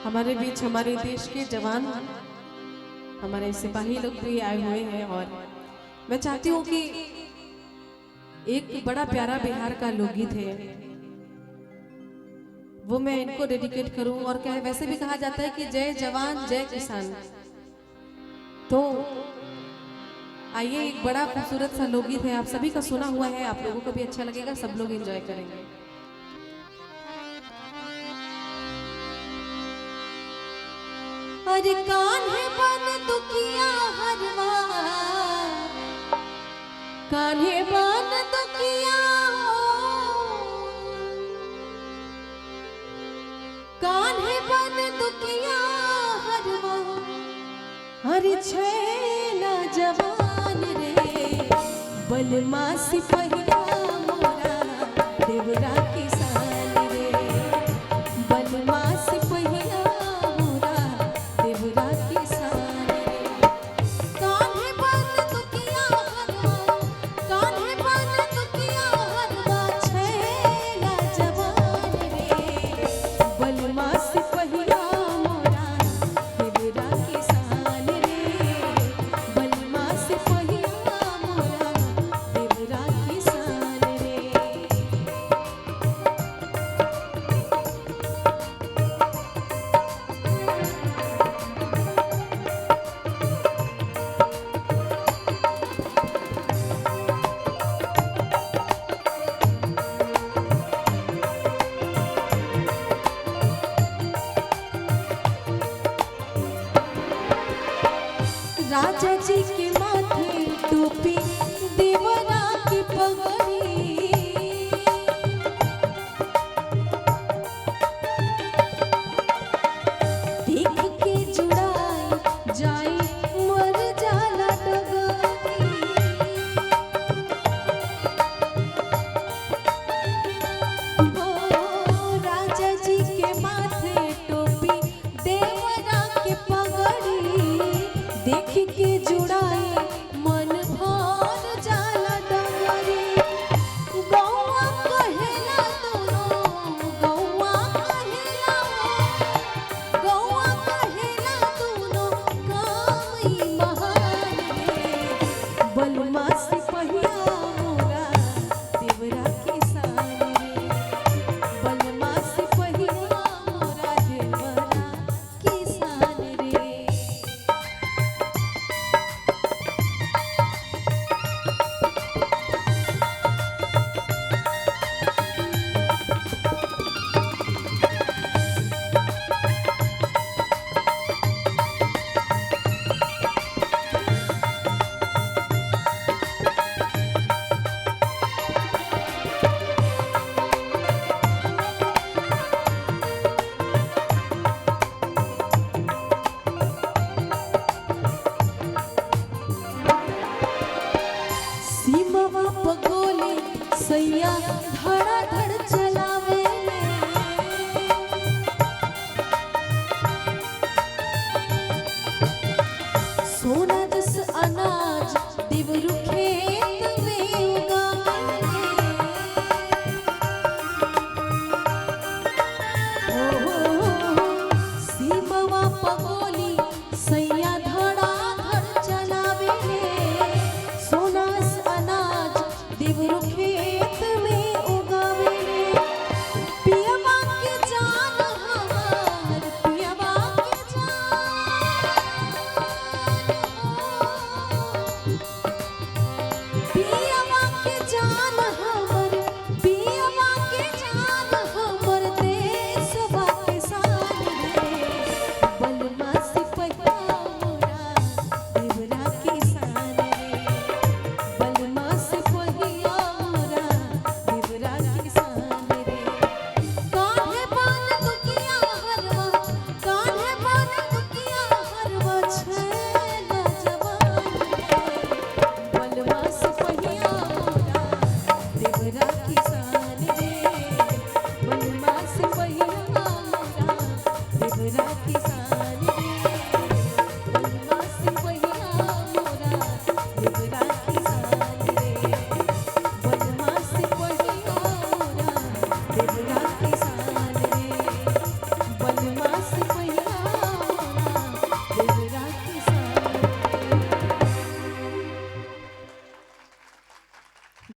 हमारे बीच हमारे देश के जवान, हमारे सिपाही लोग भी आए हुए हैं और मैं चाहती हूँ कि एक बड़ा प्यारा बिहार का लोकगीत है वो मैं इनको डेडिकेट करूं। और क्या है, वैसे भी कहा जाता है कि जय जवान जय किसान। तो आइए, एक बड़ा खूबसूरत सा लोकगीत है, आप सभी का सुना हुआ है, आप लोगों को भी अच्छा लगेगा, सब लोग एंजॉय करेंगे। अरे कान्हे बन दुखिया हरवा, कान्हे बन दुखिया, कान्हे बन दुखिया हरवा, हर छैला जवान रे बलमा सिपहिया